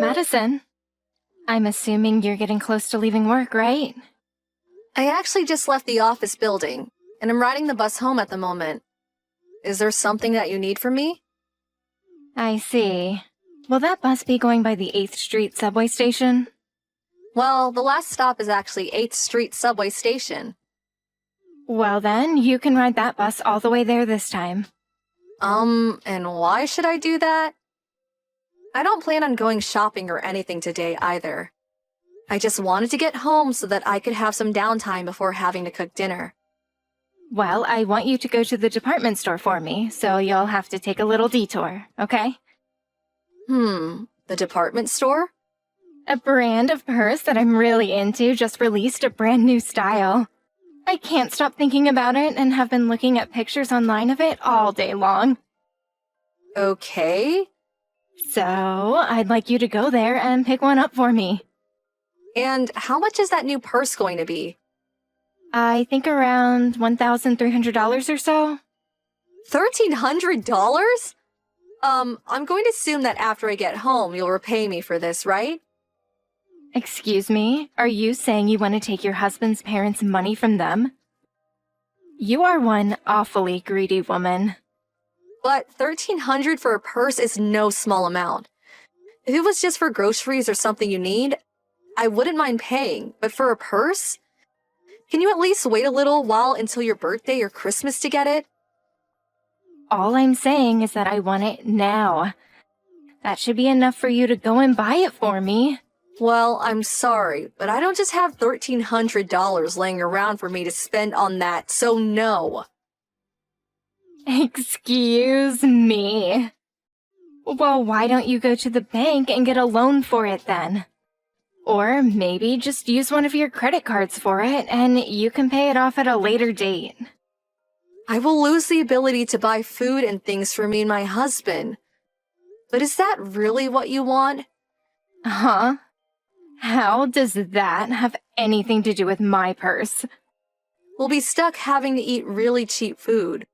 Madison, I'm assuming you're getting close to leaving work, right? I actually just left the office building, and I'm riding the bus home at the moment. Is there something that you need from me? I see. Will that bus be going by the 8th Street subway station? Well, the last stop is actually 8th Street subway station. Well then, you can ride that bus all the way there this time. And why should I do that? I don't plan on going shopping or anything today either. I just wanted to get home so that I could have some downtime before having to cook dinner. Well, I want you to go to the department store for me, so you'll have to take a little detour, okay? The department store? A brand of purse that I'm really into just released a brand new style. I can't stop thinking about it and have been looking at pictures online of it all day long. Okay. So, I'd like you to go there and pick one up for me. And how much is that new purse going to be? I think around $1,300 or so. $1,300? I'm going to assume that after I get home, you'll repay me for this, right? Excuse me, are you saying you want to take your husband's parents' money from them? You are one awfully greedy woman. But $1,300 for a purse is no small amount. If it was just for groceries or something you need, I wouldn't mind paying, but for a purse? Can you at least wait a little while until your birthday or Christmas to get it? All I'm saying is that I want it now. That should be enough for you to go and buy it for me. Well, I'm sorry, but I don't just have $1,300 laying around for me to spend on that, so no. Excuse me. Well, why don't you go to the bank and get a loan for it then? Or maybe just use one of your credit cards for it and you can pay it off at a later date. I will lose the ability to buy food and things for me and my husband. But is that really what you want? Huh? How does that have anything to do with my purse? We'll be stuck having to eat really cheap food,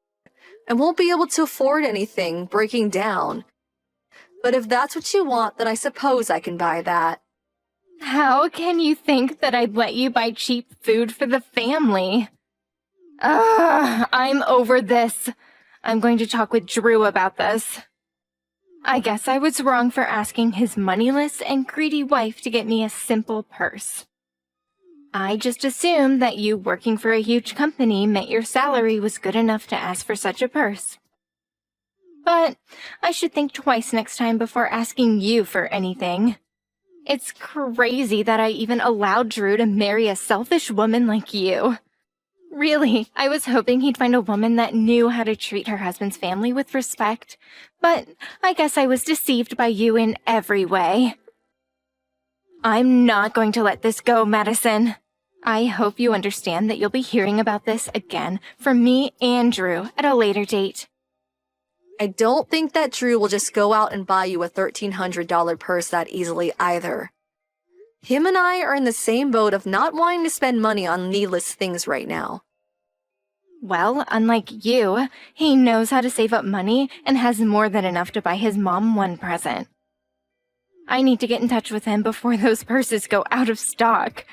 and won't be able to afford anything breaking down. But if that's what you want, then I suppose I can buy that. How can you think that I'd let you buy cheap food for the family? Ugh, I'm over this. I'm going to talk with Drew about this. I guess I was wrong for asking his moneyless and greedy wife to get me a simple purse. I just assumed that you working for a huge company meant your salary was good enough to ask for such a purse. But I should think twice next time before asking you for anything. It's crazy that I even allowed Drew to marry a selfish woman like you. Really, I was hoping he'd find a woman that knew how to treat her husband's family with respect, but I guess I was deceived by you in every way. I'm not going to let this go, Madison. I hope you understand that you'll be hearing about this again from me and Drew at a later date. I don't think that Drew will just go out and buy you a $1,300 purse that easily either. Him and I are in the same boat of not wanting to spend money on needless things right now. Well, unlike you, he knows how to save up money and has more than enough to buy his mom one present. I need to get in touch with him before those purses go out of stock.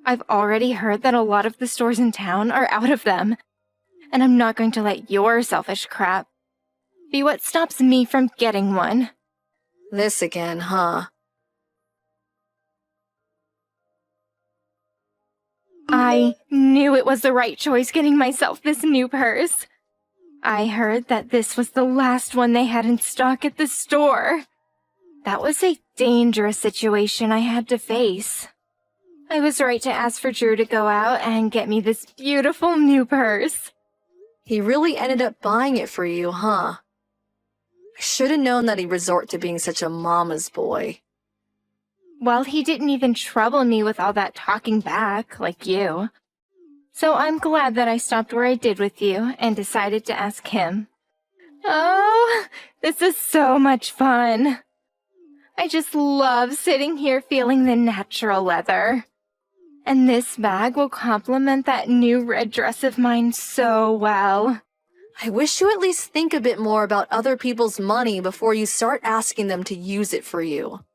I've already heard that a lot of the stores in town are out of them, and I'm not going to let your selfish crap be what stops me from getting one. This again, huh? I knew it was the right choice getting myself this new purse. I heard that this was the last one they had in stock at the store. That was a dangerous situation I had to face. I was right to ask for Drew to go out and get me this beautiful new purse. He really ended up buying it for you, huh? I should have known that he'd resort to being such a mama's boy. Well, he didn't even trouble me with all that talking back, like you. So I'm glad that I stopped where I did with you and decided to ask him. Oh, this is so much fun. I just love sitting here feeling the natural leather. And this bag will complement that new red dress of mine so well. I wish you at least think a bit more about other people's money before you start asking them to use it for you.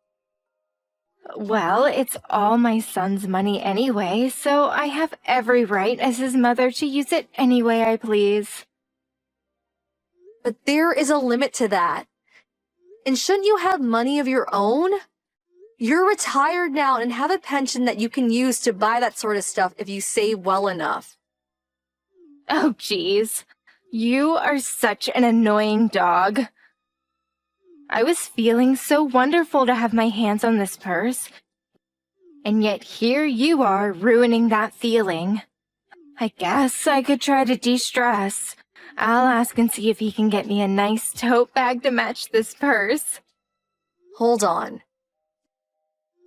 Well, it's all my son's money anyway, so I have every right as his mother to use it any way I please. But there is a limit to that. And shouldn't you have money of your own? You're retired now and have a pension that you can use to buy that sort of stuff if you save well enough. Oh, geez. You are such an annoying dog. I was feeling so wonderful to have my hands on this purse, and yet here you are ruining that feeling. I guess I could try to de-stress. I'll ask and see if he can get me a nice tote bag to match this purse. Hold on.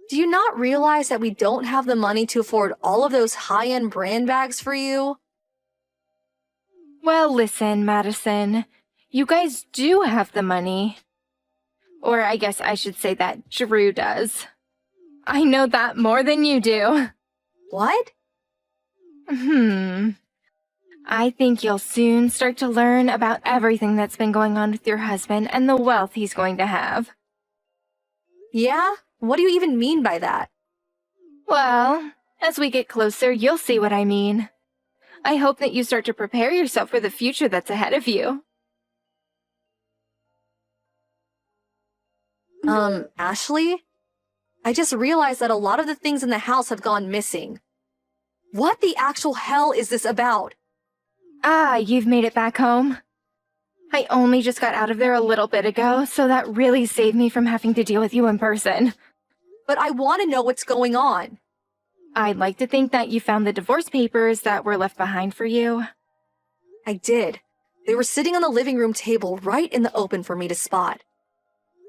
Do you not realize that we don't have the money to afford all of those high-end brand bags for you? Well, listen, Madison. You guys do have the money. Or I guess I should say that Drew does. I know that more than you do. What? I think you'll soon start to learn about everything that's been going on with your husband and the wealth he's going to have. Yeah? What do you even mean by that? Well, as we get closer, you'll see what I mean. I hope that you start to prepare yourself for the future that's ahead of you. Ashley? I just realized that a lot of the things in the house have gone missing. What the actual hell is this about? Ah, you've made it back home? I only just got out of there a little bit ago, so that really saved me from having to deal with you in person. But I want to know what's going on. I'd like to think that you found the divorce papers that were left behind for you. I did. They were sitting on the living room table right in the open for me to spot.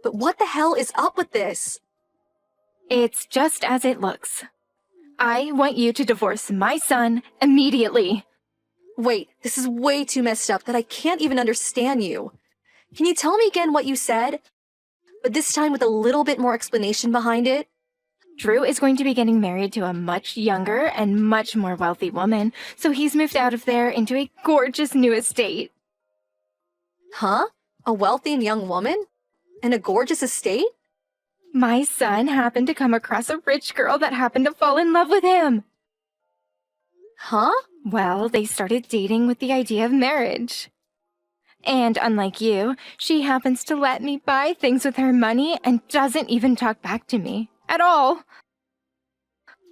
But what the hell is up with this? It's just as it looks. I want you to divorce my son immediately. Wait, this is way too messed up that I can't even understand you. Can you tell me again what you said? But this time with a little bit more explanation behind it? Drew is going to be getting married to a much younger and much more wealthy woman, so he's moved out of there into a gorgeous new estate. Huh? A wealthy and young woman? And a gorgeous estate? My son happened to come across a rich girl that happened to fall in love with him. Huh? Well, they started dating with the idea of marriage. And unlike you, she happens to let me buy things with her money and doesn't even talk back to me at all.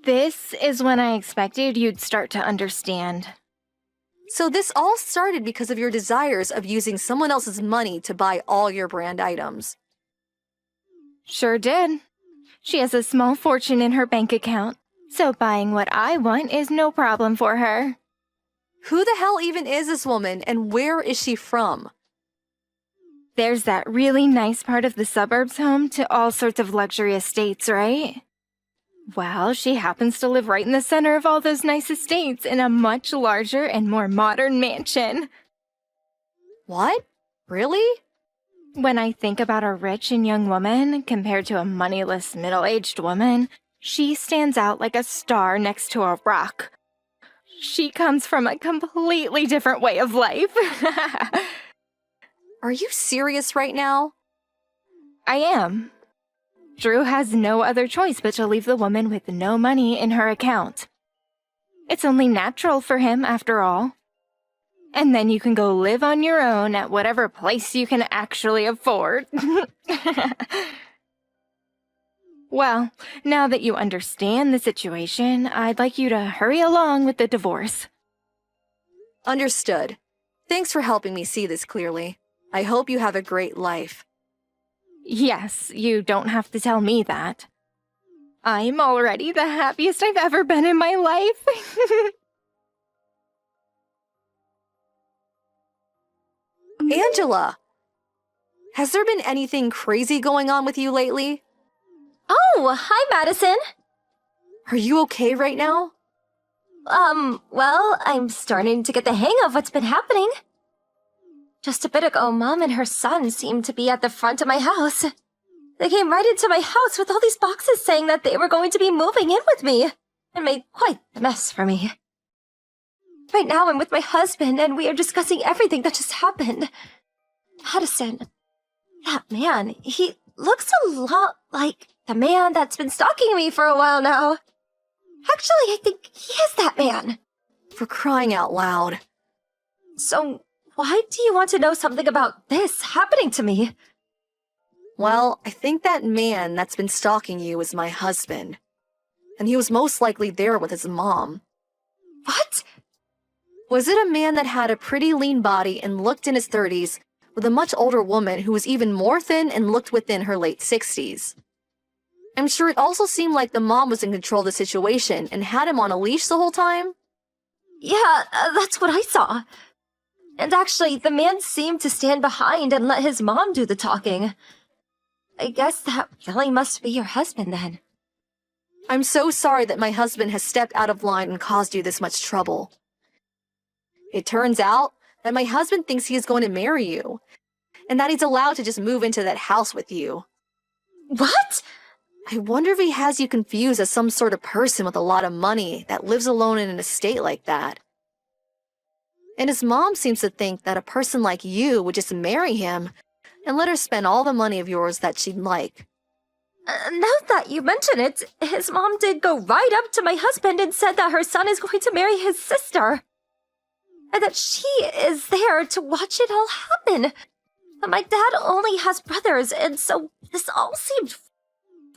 This is when I expected you'd start to understand. So this all started because of your desires of using someone else's money to buy all your brand items. Sure did. She has a small fortune in her bank account, so buying what I want is no problem for her. Who the hell even is this woman, and where is she from? There's that really nice part of the suburbs home to all sorts of luxury estates, right? Well, she happens to live right in the center of all those nice estates in a much larger and more modern mansion. What? Really? When I think about a rich and young woman compared to a moneyless middle-aged woman, she stands out like a star next to a rock. She comes from a completely different way of life. Are you serious right now? I am. Drew has no other choice but to leave the woman with no money in her account. It's only natural for him, after all. And then you can go live on your own at whatever place you can actually afford. Well, now that you understand the situation, I'd like you to hurry along with the divorce. Understood. Thanks for helping me see this clearly. I hope you have a great life. Yes, you don't have to tell me that. I'm already the happiest I've ever been in my life. Angela! Has there been anything crazy going on with you lately? Oh, hi, Madison. Are you okay right now? Well, I'm starting to get the hang of what's been happening. Just a bit ago, Mom and her son seemed to be at the front of my house. They came right into my house with all these boxes saying that they were going to be moving in with me, and made quite the mess for me. Right now, I'm with my husband, and we are discussing everything that just happened. Madison, that man, he looks a lot like the man that's been stalking me for a while now. Actually, I think he is that man. For crying out loud. So, why do you want to know something about this happening to me? Well, I think that man that's been stalking you is my husband. And he was most likely there with his mom. What? Was it a man that had a pretty lean body and looked in his 30s, with a much older woman who was even more thin and looked within her late 60s? I'm sure it also seemed like the mom was in control of the situation and had him on a leash the whole time. Yeah, that's what I saw. And actually, the man seemed to stand behind and let his mom do the talking. I guess that really must be your husband then. I'm so sorry that my husband has stepped out of line and caused you this much trouble. It turns out that my husband thinks he is going to marry you, and that he's allowed to just move into that house with you. What? I wonder if he has you confused as some sort of person with a lot of money that lives alone in an estate like that. And his mom seems to think that a person like you would just marry him and let her spend all the money of yours that she'd like. Now that you mention it, his mom did go right up to my husband and said that her son is going to marry his sister. And that she is there to watch it all happen. But my dad only has brothers, and so this all seemed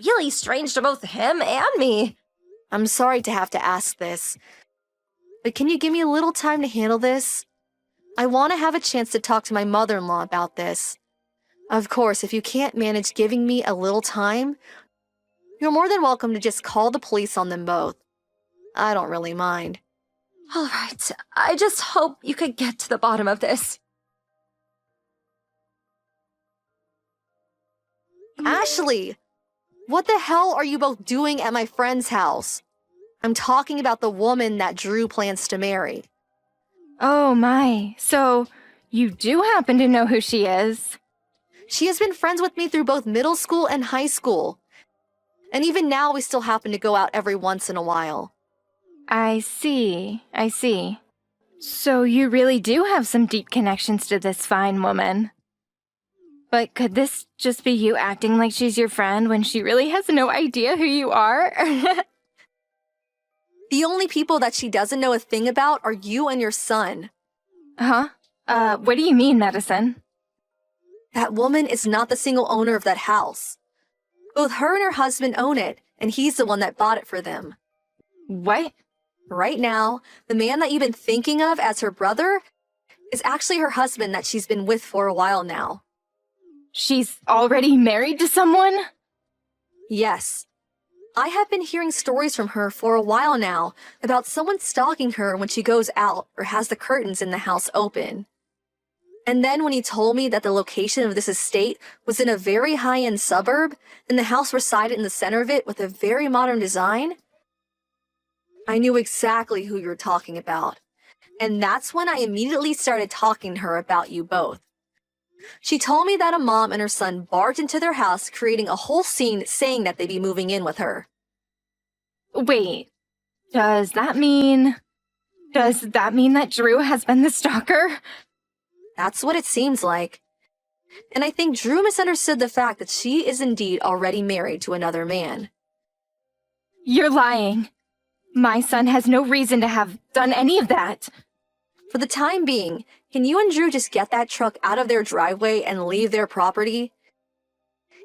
really strange to both him and me. I'm sorry to have to ask this, but can you give me a little time to handle this? I want to have a chance to talk to my mother-in-law about this. Of course, if you can't manage giving me a little time, you're more than welcome to just call the police on them both. I don't really mind. All right, I just hope you could get to the bottom of this. Ashley! What the hell are you both doing at my friend's house? I'm talking about the woman that Drew plans to marry. Oh my, so you do happen to know who she is? She has been friends with me through both middle school and high school. And even now we still happen to go out every once in a while. I see. So you really do have some deep connections to this fine woman. But could this just be you acting like she's your friend when she really has no idea who you are? The only people that she doesn't know a thing about are you and your son. Huh? What do you mean, Medicine? That woman is not the single owner of that house. Both her and her husband own it, and he's the one that bought it for them. What? Right now, the man that you've been thinking of as her brother is actually her husband that she's been with for a while now. She's already married to someone? Yes. I have been hearing stories from her for a while now about someone stalking her when she goes out or has the curtains in the house open. And then when he told me that the location of this estate was in a very high-end suburb and the house resided in the center of it with a very modern design, I knew exactly who you were talking about. And that's when I immediately started talking to her about you both. She told me that a mom and her son barged into their house, creating a whole scene saying that they'd be moving in with her. Wait, does that mean that Drew has been the stalker? That's what it seems like. And I think Drew misunderstood the fact that she is indeed already married to another man. You're lying. My son has no reason to have done any of that. For the time being, can you and Drew just get that truck out of their driveway and leave their property?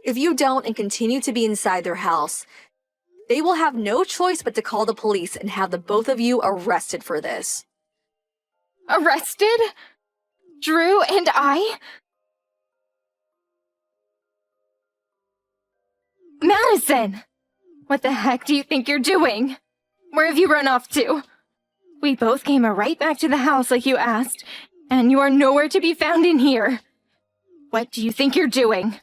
If you don't and continue to be inside their house, they will have no choice but to call the police and have the both of you arrested for this. Arrested? Drew and I? Madison! What the heck do you think you're doing? Where have you run off to? We both came right back to the house like you asked, and you are nowhere to be found in here. What do you think you're doing?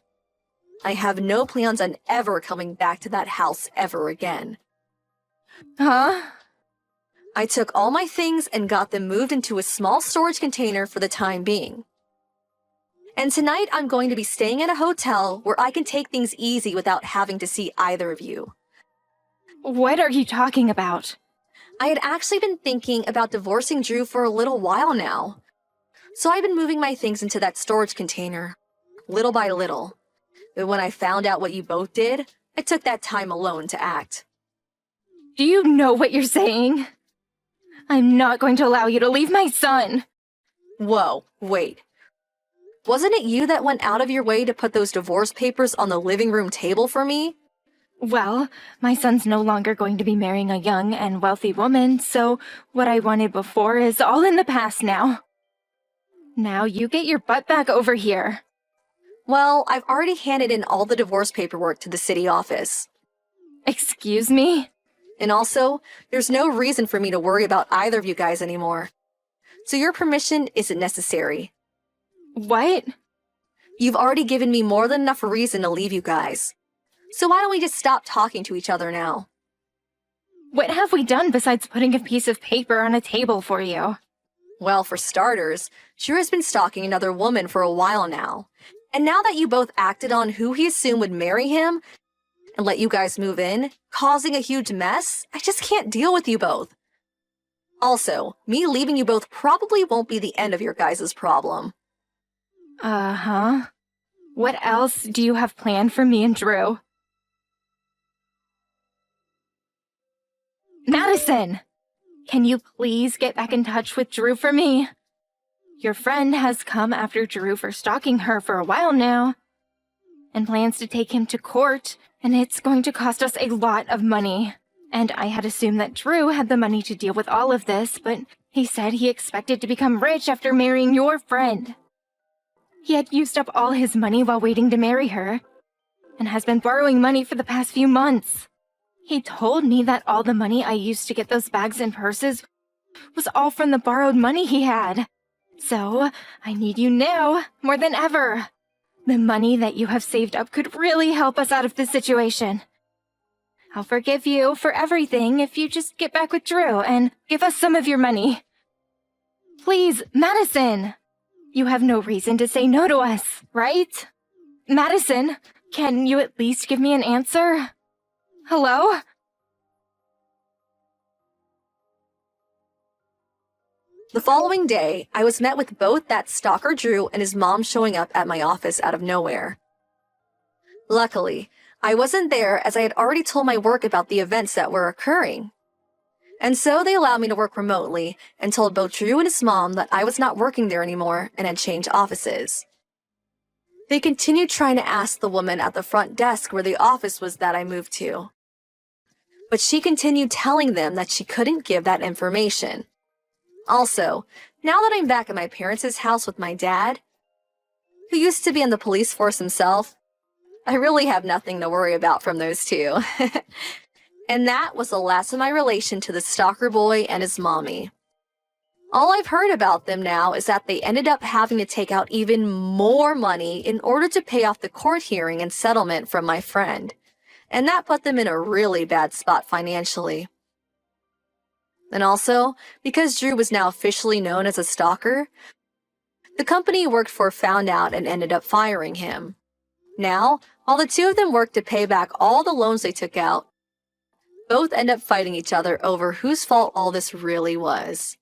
I have no plans on ever coming back to that house ever again. Huh? I took all my things and got them moved into a small storage container for the time being. And tonight I'm going to be staying at a hotel where I can take things easy without having to see either of you. What are you talking about? I had actually been thinking about divorcing Drew for a little while now. So I've been moving my things into that storage container, little by little. But when I found out what you both did, I took that time alone to act. Do you know what you're saying? I'm not going to allow you to leave my son. Whoa, wait. Wasn't it you that went out of your way to put those divorce papers on the living room table for me? Well, my son's no longer going to be marrying a young and wealthy woman, so what I wanted before is all in the past now. Now you get your butt back over here. Well, I've already handed in all the divorce paperwork to the city office. Excuse me? And also, there's no reason for me to worry about either of you guys anymore. So your permission isn't necessary. What? You've already given me more than enough reason to leave you guys. So why don't we just stop talking to each other now? What have we done besides putting a piece of paper on a table for you? Well, for starters, Drew has been stalking another woman for a while now. And now that you both acted on who he assumed would marry him and let you guys move in, causing a huge mess, I just can't deal with you both. Also, me leaving you both probably won't be the end of your guys' problem. Uh-huh. What else do you have planned for me and Drew? Madison! Can you please get back in touch with Drew for me? Your friend has come after Drew for stalking her for a while now, and plans to take him to court, and it's going to cost us a lot of money. And I had assumed that Drew had the money to deal with all of this, but he said he expected to become rich after marrying your friend. He had used up all his money while waiting to marry her, and has been borrowing money for the past few months. He told me that all the money I used to get those bags and purses was all from the borrowed money he had. So, I need you now, more than ever. The money that you have saved up could really help us out of this situation. I'll forgive you for everything if you just get back with Drew and give us some of your money. Please, Madison! You have no reason to say no to us, right? Madison, can you at least give me an answer? Hello? The following day, I was met with both that stalker Drew and his mom showing up at my office out of nowhere. Luckily, I wasn't there as I had already told my work about the events that were occurring. And so they allowed me to work remotely and told both Drew and his mom that I was not working there anymore and had changed offices. They continued trying to ask the woman at the front desk where the office was that I moved to. But she continued telling them that she couldn't give that information. Also, now that I'm back at my parents' house with my dad, who used to be in the police force himself, I really have nothing to worry about from those two. And that was the last of my relation to the stalker boy and his mommy. All I've heard about them now is that they ended up having to take out even more money in order to pay off the court hearing and settlement from my friend. And that put them in a really bad spot financially. And also, because Drew was now officially known as a stalker, the company he worked for found out and ended up firing him. Now, while the two of them work to pay back all the loans they took out, both end up fighting each other over whose fault all this really was.